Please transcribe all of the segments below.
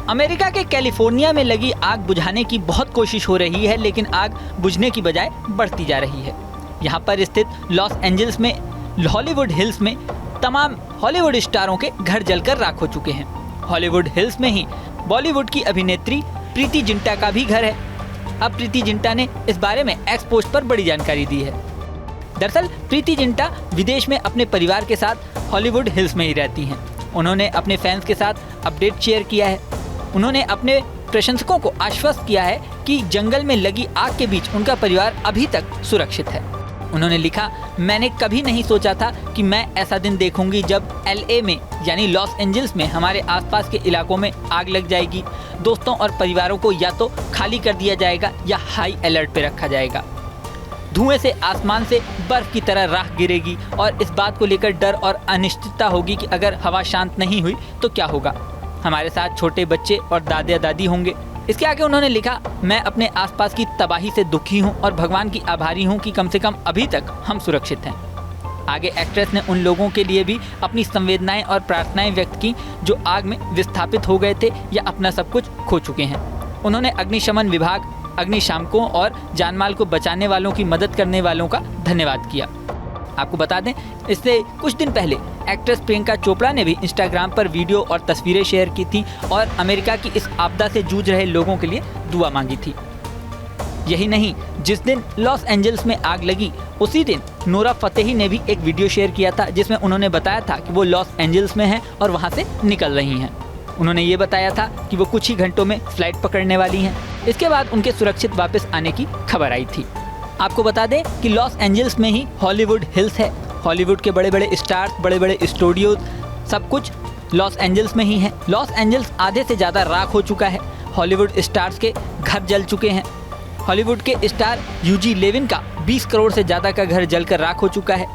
America के California में लगी आग बुझाने की बहुत कोशिश हो रही है, लेकिन आग बुझने की बजाय बढ़ती जा रही है। यहाँ पर स्थित लॉस एंजल्स में हॉलीवुड हिल्स में तमाम हॉलीवुड स्टारों के घर जलकर राख हो चुके हैं। हॉलीवुड हिल्स में ही बॉलीवुड की अभिनेत्री प्रीति जिंटा का भी घर है। अब प्रीति जिंटा ने इस बारे में एक्स पोस्ट पर बड़ी जानकारी दी है। दरअसल प्रीति जिंटा विदेश में अपने परिवार के साथ हॉलीवुड हिल्स में ही रहती हैं। उन्होंने अपने फैंस के साथ अपडेट शेयर किया है। उन्होंने अपने प्रशंसकों को आश्वस्त किया है कि जंगल में लगी आग के बीच उनका परिवार अभी तक सुरक्षित है। उन्होंने लिखा, मैंने कभी नहीं सोचा था कि मैं ऐसा दिन देखूंगी जब LA में यानी लॉस एंजल्स में हमारे आसपास के इलाकों में आग लग जाएगी। दोस्तों और परिवारों को या तो खाली कर दिया जाएगा या हाई अलर्ट पे रखा जाएगा। धुएं से आसमान से बर्फ की तरह राख गिरेगी और इस बात को लेकर डर और अनिश्चितता होगी कि अगर हवा शांत नहीं हुई तो क्या होगा। हमारे साथ छोटे बच्चे और दादा दादी होंगे। इसके आगे उन्होंने लिखा, मैं अपने आसपास की तबाही से दुखी हूं और भगवान की आभारी हूं कि कम से कम अभी तक हम सुरक्षित हैं। आगे एक्ट्रेस ने उन लोगों के लिए भी अपनी संवेदनाएं और प्रार्थनाएं व्यक्त की जो आग में विस्थापित हो गए थे या अपना सब कुछ खो चुके हैं। उन्होंने अग्निशमन विभाग, अग्निशामकों और जानमाल को बचाने वालों की मदद करने वालों का धन्यवाद किया। आपको बता दें, इससे कुछ दिन पहले एक्ट्रेस प्रियंका चोपड़ा ने भी इंस्टाग्राम पर वीडियो और तस्वीरें शेयर की थी और अमेरिका की इस आपदा से जूझ रहे लोगों के लिए दुआ मांगी थी। यही नहीं, जिस दिन लॉस एंजल्स में आग लगी उसी दिन नोरा फतेही ने भी एक वीडियो शेयर किया था जिसमें उन्होंने बताया था कि वो लॉस एंजल्स में हैं और वहाँ से निकल रही हैं। उन्होंने ये बताया था कि वो कुछ ही घंटों में फ्लाइट पकड़ने वाली हैं। इसके बाद उनके सुरक्षित वापस आने की खबर आई थी। आपको बता दें कि लॉस एंजल्स में ही हॉलीवुड हिल्स है। हॉलीवुड के बड़े बड़े स्टार्स, बड़े बड़े स्टूडियोज सब कुछ लॉस एंजल्स में ही है। लॉस एंजल्स आधे से ज़्यादा राख हो चुका है। हॉलीवुड स्टार्स के घर जल चुके हैं। हॉलीवुड के स्टार यूजी लेविन का 20 करोड़ से ज़्यादा का घर जलकर राख हो चुका है।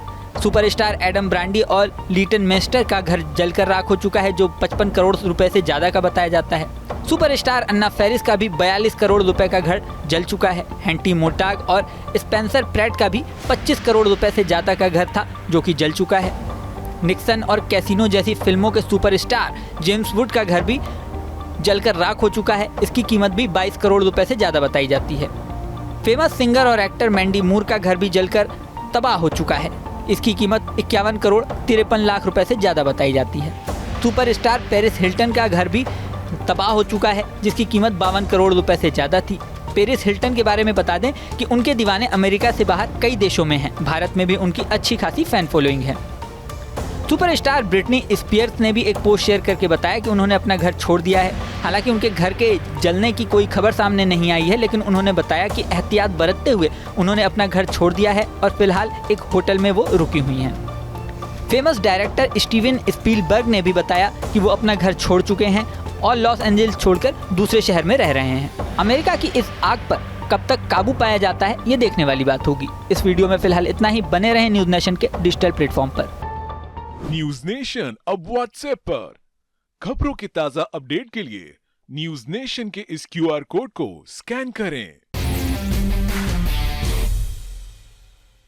सुपरस्टार एडम ब्रांडी और लीटन मेस्टर का घर जलकर राख हो चुका है जो 55 करोड़ रुपए से ज़्यादा का बताया जाता है। सुपरस्टार अन्ना फेरिस का भी 42 करोड़ रुपए का घर जल चुका है। हैंटी मोटाग और स्पेंसर प्रैट का भी 25 करोड़ रुपए से ज़्यादा का घर था जो कि जल चुका है। निक्सन और कैसीनो जैसी फिल्मों के सुपरस्टार जेम्स वुड का घर भी जलकर राख हो चुका है। इसकी कीमत भी 22 करोड़ रुपए से ज़्यादा बताई जाती है। फेमस सिंगर और एक्टर मैंडी मूर का घर भी जलकर तबाह हो चुका है। इसकी कीमत 51 करोड़ 53 लाख रुपए से ज़्यादा बताई जाती है। सुपरस्टार पेरिस हिल्टन का घर भी तबाह हो चुका है जिसकी कीमत 52 करोड़ रुपए से ज़्यादा थी। पेरिस हिल्टन के बारे में बता दें कि उनके दीवाने अमेरिका से बाहर कई देशों में हैं। भारत में भी उनकी अच्छी खासी फैन फॉलोइंग है। सुपरस्टार ब्रिटनी स्पीयर्स ने भी एक पोस्ट शेयर करके बताया कि उन्होंने अपना घर छोड़ दिया है। हालांकि उनके घर के जलने की कोई खबर सामने नहीं आई है, लेकिन उन्होंने बताया कि एहतियात बरतते हुए उन्होंने अपना घर छोड़ दिया है और फिलहाल एक होटल में वो रुकी हुई हैं। फेमस डायरेक्टर स्टीवन स्पीलबर्ग ने भी बताया कि वो अपना घर छोड़ चुके हैं और लॉस एंजल्स छोड़कर दूसरे शहर में रह रहे हैं। अमेरिका की इस आग पर कब तक काबू पाया जाता है ये देखने वाली बात होगी। इस वीडियो में फिलहाल इतना ही। बने रहें न्यूज नेशन के डिजिटल प्लेटफॉर्म पर। न्यूज नेशन अब व्हाट्सएप पर खबरों की ताजा अपडेट के लिए न्यूज नेशन के इस QR कोड को स्कैन करें।